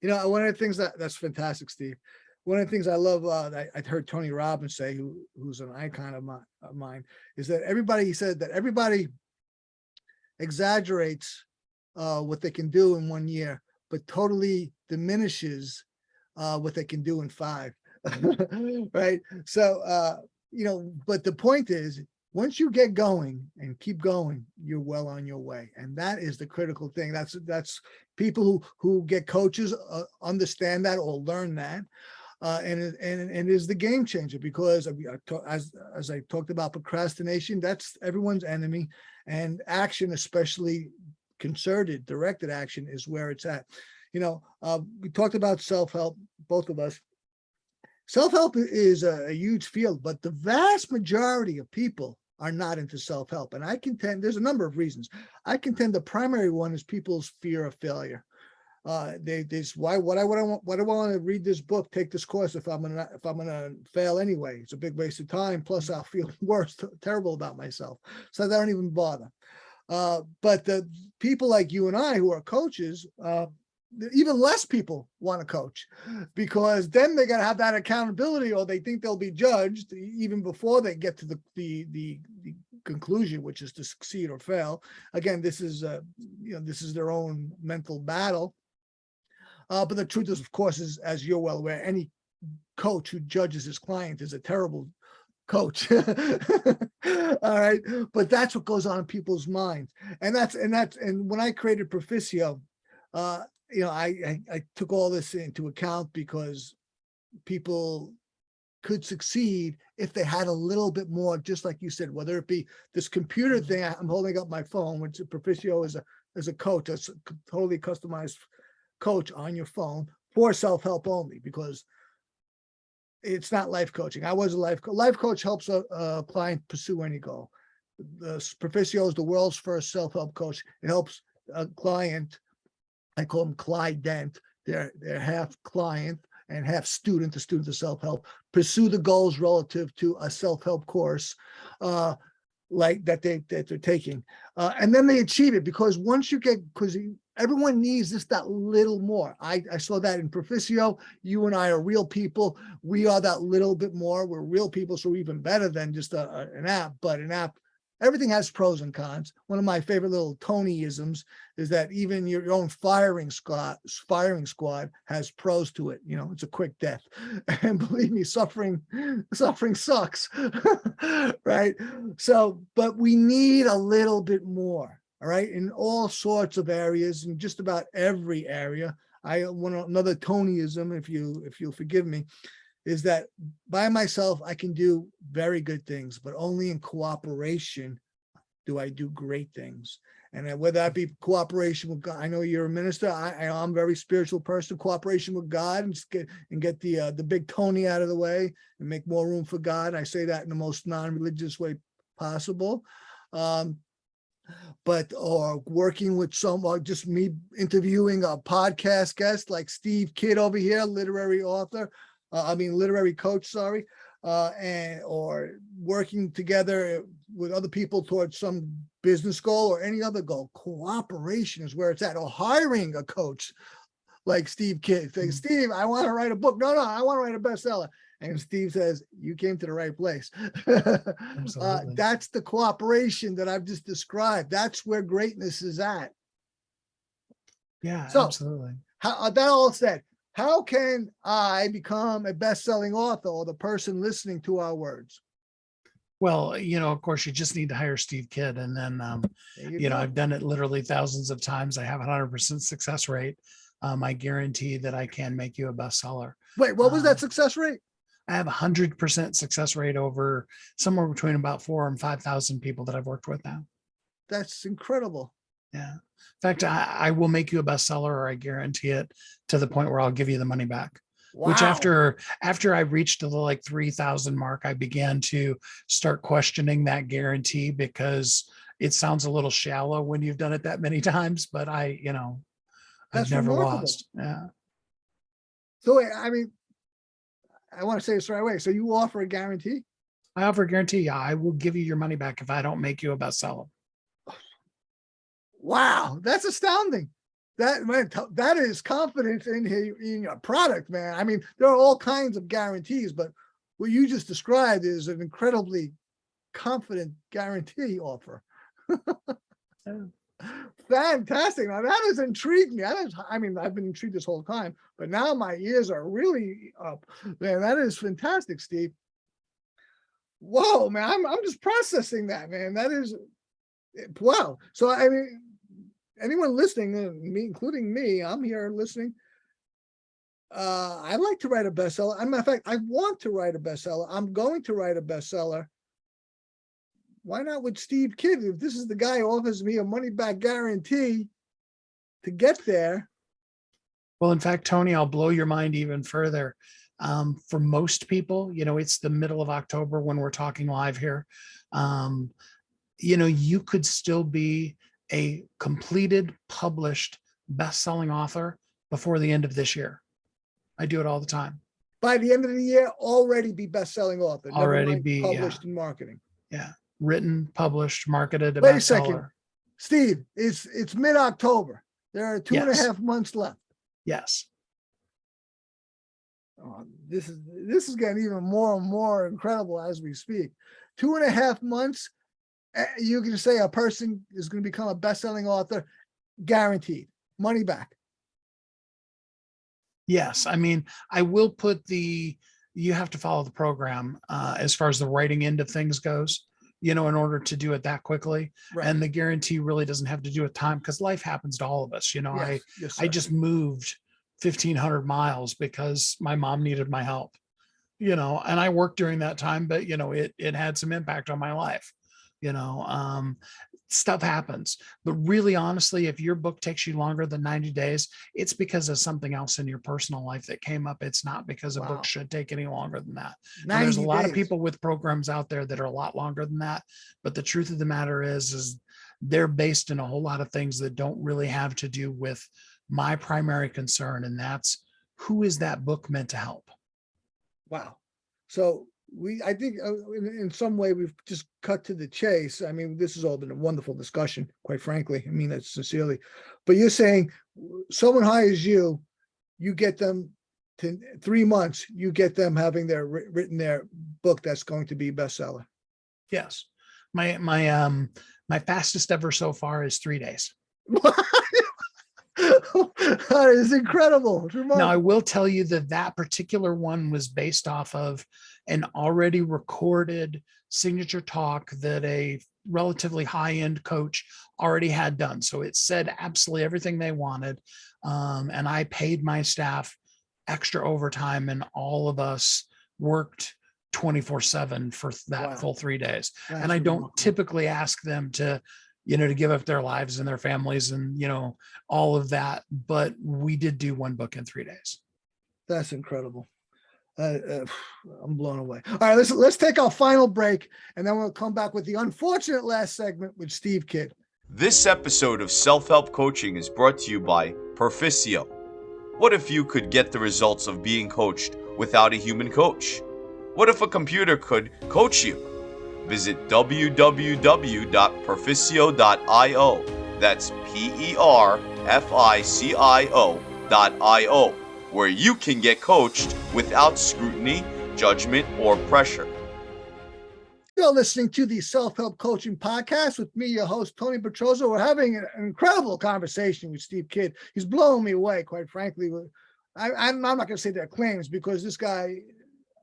One of the things that's fantastic, Steve. One of the things I love, I heard Tony Robbins say, who's an icon of mine, is that he said that everybody exaggerates what they can do in 1 year, but totally diminishes what they can do in 5. Right. So, but the point is, once you get going and keep going, you're well on your way. And that is the critical thing. That's people who get coaches understand that or learn that. And it is the game changer, because as I talked about procrastination, that's everyone's enemy, and action, especially concerted, directed action, is where it's at. We talked about self-help, both of us. Self-help is a huge field, but the vast majority of people are not into self-help. And I contend there's a number of reasons. I contend the primary one is people's fear of failure. Why do I want to read this book, take this course if I'm gonna fail anyway? It's a big waste of time. Plus, I'll feel terrible about myself. So I don't even bother. But the people like you and I who are coaches, even less people want to coach, because then they got to have that accountability, or they think they'll be judged even before they get to the conclusion, which is to succeed or fail. Again, this is their own mental battle. But the truth is, of course, is, as you're well aware, any coach who judges his client is a terrible coach. All right, but that's what goes on in people's minds, and when I created Proficio, I took all this into account, because people could succeed if they had a little bit more, just like you said, whether it be this computer thing. I'm holding up my phone, which Proficio is a coach, a totally customized coach on your phone for self-help only, because It's not life coaching. I was a life coach helps a client pursue any goal. The Proficio is the world's first self-help coach. It helps a client. I call them client. They're half client and half student. The student of self-help pursue the goals relative to a self-help course, like that they're taking, and then they achieve it, because once you get, because everyone needs just that little more. I saw that in Proficio. You and I are real people. We are that little bit more. We're real people, so we're even better than just an app. But an app, everything has pros and cons. One of my favorite little Tony-isms is that even your own firing squad has pros to it. You know, it's a quick death. And believe me, suffering sucks, right? So, but we need a little bit more, all right, in all sorts of areas, in just about every area. I want another Tonyism, if you'll forgive me, is that by myself, I can do very good things, but only in cooperation do I do great things. And whether that be cooperation with God, I know you're a minister. I'm a very spiritual person. Cooperation with God and get the big Tony out of the way and make more room for God. I say that in the most non-religious way possible. But or working with or just me interviewing a podcast guest like Steve Kidd over here, literary coach, sorry, and or working together with other people towards some business goal or any other goal. Cooperation is where it's at. Or hiring a coach like Steve Kidd. Say, Steve, I want to write a book. No, I want to write a bestseller. And Steve says, you came to the right place. That's the cooperation that I've just described. That's where greatness is at. Yeah, so, absolutely. That all said, how can I become a best-selling author, or the person listening to our words? Well, of course, you just need to hire Steve Kidd. And then, I've done it literally thousands of times. I have a 100% success rate. I guarantee that I can make you a bestseller. Wait, what was that success rate? I have 100% success rate over somewhere between about 4,000 and 5,000 people that I've worked with now. That's incredible. Yeah. In fact, I will make you a bestseller, or I guarantee it, to the point where I'll give you the money back. Wow. Which after I reached the 3,000 mark, I began to start questioning that guarantee, because it sounds a little shallow when you've done it that many times, but I've never remarkable. Lost. Yeah. So, I mean, I want to say this the right way. So you offer a guarantee? I offer a guarantee. Yeah, I will give you your money back if I don't make you a bestseller. Wow, that's astounding. That is confidence in your product, man. I mean, there are all kinds of guarantees, but what you just described is an incredibly confident guarantee offer. Fantastic. Now that has intrigued me. I've been intrigued this whole time, but now my ears are really up. Man, that is fantastic, Steve. Whoa, man, I'm just processing that, man. That is, wow. So, I mean, anyone listening, me, including me, I'm here listening. I'd like to write a bestseller. As a matter of fact, I want to write a bestseller. I'm going to write a bestseller. Why not with Steve Kidd? If this is the guy who offers me a money back guarantee to get there. Well, in fact, Tony, I'll blow your mind even further. For most people, it's the middle of October when we're talking live here. You could still be a completed, published, best-selling author before the end of this year. I do it all the time. By the end of the year, already be best-selling author. Already be published in marketing. Yeah. Written, published, marketed. Wait a second, Steve. It's mid-October. There are 2.5 months left. Yes. Oh, this is getting even more and more incredible as we speak. 2.5 months. You can say a person is going to become a best-selling author, guaranteed, money back. Yes, I mean, I will put you have to follow the program as far as the writing end of things goes. In order to do it that quickly. Right. And the guarantee really doesn't have to do with time, because life happens to all of us. Yes, I just moved 1,500 miles because my mom needed my help, and I worked during that time, but it had some impact on my life. stuff happens. But really, honestly, if your book takes you longer than 90 days, it's because of something else in your personal life that came up. It's not because a book should take any longer than that. Now, there's a lot of people with programs out there that are a lot longer than that. But the truth of the matter is they're based in a whole lot of things that don't really have to do with my primary concern. And that's, who is that book meant to help? Wow. So I think in some way we've just cut to the chase. I mean, this has all been a wonderful discussion, quite frankly. I mean that sincerely. But you're saying someone hires you, you get them to 3 months, you get them having written their book that's going to be a bestseller. Yes. My fastest ever so far is 3 days. That is incredible. Now, I will tell you that particular one was based off of an already recorded signature talk that a relatively high-end coach already had done. So it said absolutely everything they wanted. And I paid my staff extra overtime, and all of us worked 24/7 for that full 3 days. That's and I don't typically ask them to give up their lives and their families and, all of that. But we did do one book in 3 days. That's incredible. I'm blown away. All right, let's take our final break, and then we'll come back with the unfortunate last segment with Steve Kidd. This episode of Self-Help Coaching is brought to you by Perficio. What if you could get the results of being coached without a human coach? What if a computer could coach you? Visit www.perficio.io. That's PERFICIO.io, where you can get coached without scrutiny, judgment, or pressure. You're listening to the Self-Help Coaching Podcast with me, your host, Tony Petrozza. We're having an incredible conversation with Steve Kidd. He's blowing me away, quite frankly. I'm not going to say they're claims, because this guy,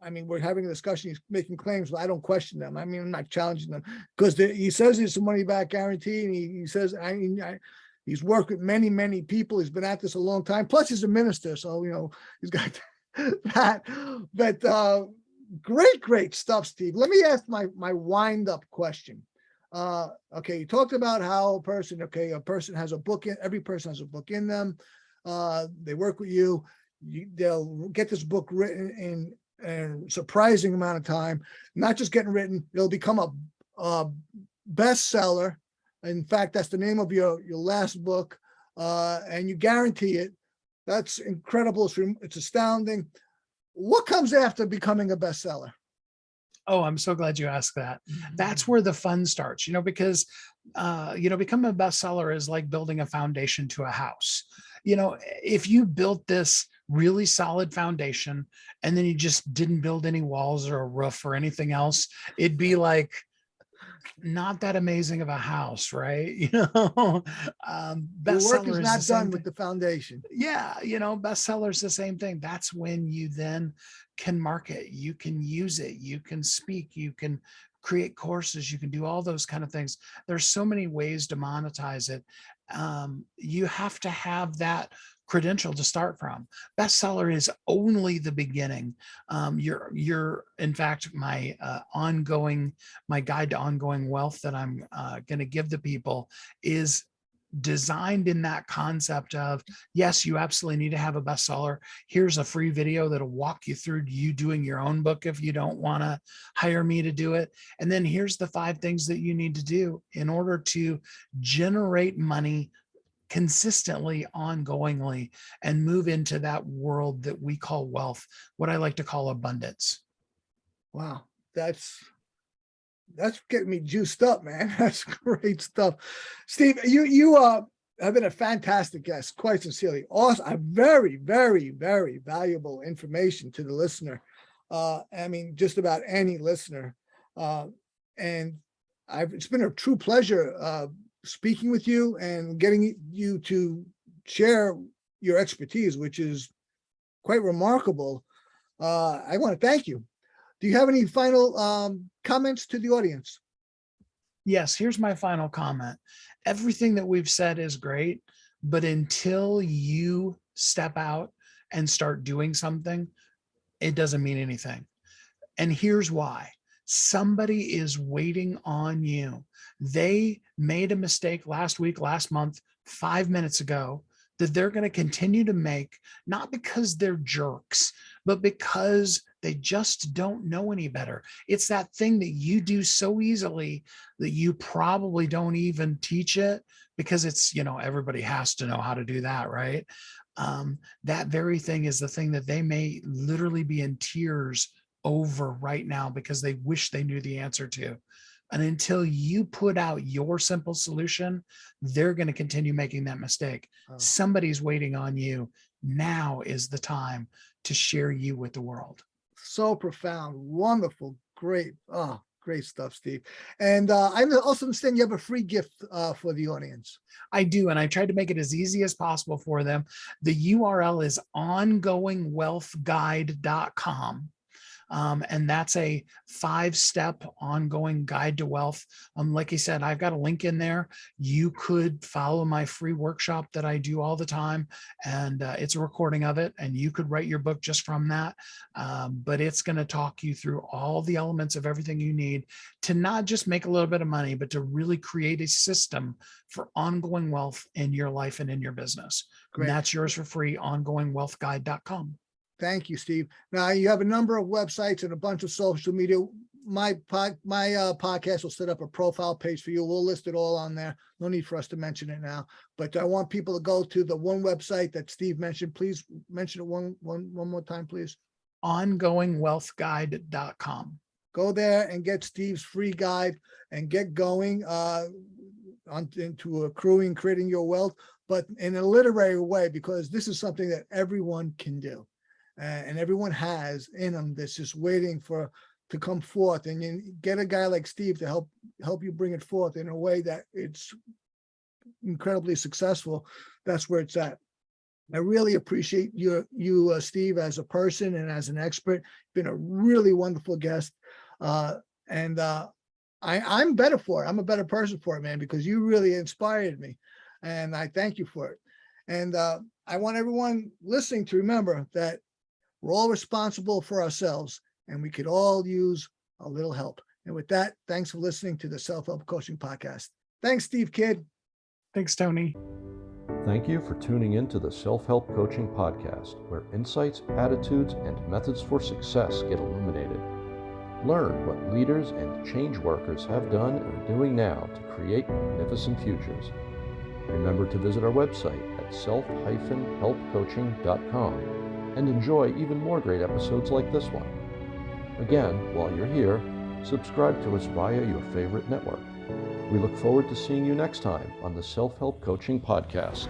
I mean, we're having a discussion. He's making claims, but I don't question them. I mean, I'm not challenging them, because he says there's a money back guarantee, and he says he's worked with many, many people. He's been at this a long time. Plus, he's a minister, so he's got that. But great stuff, Steve. Let me ask my wind-up question. Okay, you talked about how a person has a book in. Every person has a book in them. They work with you. They'll get this book written in a surprising amount of time. Not just getting written, it'll become a bestseller. In fact, that's the name of your last book, and you guarantee it. That's incredible. It's astounding. What comes after becoming a bestseller? Oh, I'm so glad you asked that. That's where the fun starts, because, becoming a bestseller is like building a foundation to a house. If you built this really solid foundation and then you just didn't build any walls or a roof or anything else, it'd be like not that amazing of a house, right? The work is not done with the foundation. Yeah, bestseller's the same thing. That's when you then can market, you can use it, you can speak, you can create courses, you can do all those kind of things. There's so many ways to monetize it. You have to have that credential to start from. Bestseller is only the beginning. You're in fact, my guide to ongoing wealth that I'm going to give the people is designed in that concept of, yes, you absolutely need to have a bestseller. Here's a free video that'll walk you through you doing your own book if you don't want to hire me to do it. And then here's the 5 things that you need to do in order to generate money consistently, ongoingly, and move into that world that we call wealth, what I like to call abundance. Wow, that's getting me juiced up, man. That's great stuff. Steve, you have been a fantastic guest, quite sincerely. Awesome. A very, very, very valuable information to the listener. I mean, just about any listener. And it's been a true pleasure speaking with you and getting you to share your expertise, which is quite remarkable. I want to thank you. Do you have any final comments to the audience? Yes, here's my final comment. Everything that we've said is great, but until you step out and start doing something, it doesn't mean anything. And here's why. Somebody is waiting on you. They made a mistake last week, last month, 5 minutes ago, that they're going to continue to make, not because they're jerks, but because they just don't know any better. It's that thing that you do so easily that you probably don't even teach it, because it's, everybody has to know how to do that, right? That very thing is the thing that they may literally be in tears over right now because they wish they knew the answer to. And until you put out your simple solution, they're going to continue making that mistake. Somebody's waiting on you. Now is the time to share you with the world. So profound, wonderful, great. Great stuff, Steve. And I also understand you have a free gift for the audience. I do, and I tried to make it as easy as possible for them. The URL is ongoingwealthguide.com. And that's a 5-step ongoing guide to wealth. Like I said, I've got a link in there. You could follow my free workshop that I do all the time, and it's a recording of it, and you could write your book just from that. But it's going to talk you through all the elements of everything you need to not just make a little bit of money, but to really create a system for ongoing wealth in your life and in your business. Great. And that's yours for free, ongoingwealthguide.com. Thank you, Steve. Now you have a number of websites and a bunch of social media. My podcast will set up a profile page for you. We'll list it all on there. No need for us to mention it now, but I want people to go to the one website that Steve mentioned. Please mention it one more time, please. ongoingwealthguide.com. Go there and get Steve's free guide and get going into accruing, creating your wealth, but in a literary way, because this is something that everyone can do. And everyone has in them that's just waiting to come forth, and you get a guy like Steve to help you bring it forth in a way that it's incredibly successful. That's where it's at. I really appreciate you, Steve, as a person and as an expert. Been a really wonderful guest, and I'm better for it. I'm a better person for it, man, because you really inspired me, and I thank you for it. And I want everyone listening to remember that we're all responsible for ourselves, and we could all use a little help. And with that, thanks for listening to the Self-Help Coaching Podcast. Thanks, Steve Kidd. Thanks, Tony. Thank you for tuning in to the Self-Help Coaching Podcast, where insights, attitudes, and methods for success get illuminated. Learn what leaders and change workers have done and are doing now to create magnificent futures. Remember to visit our website at self-helpcoaching.com. and enjoy even more great episodes like this one. Again, while you're here, subscribe to us via your favorite network. We look forward to seeing you next time on the Self-Help Coaching Podcast.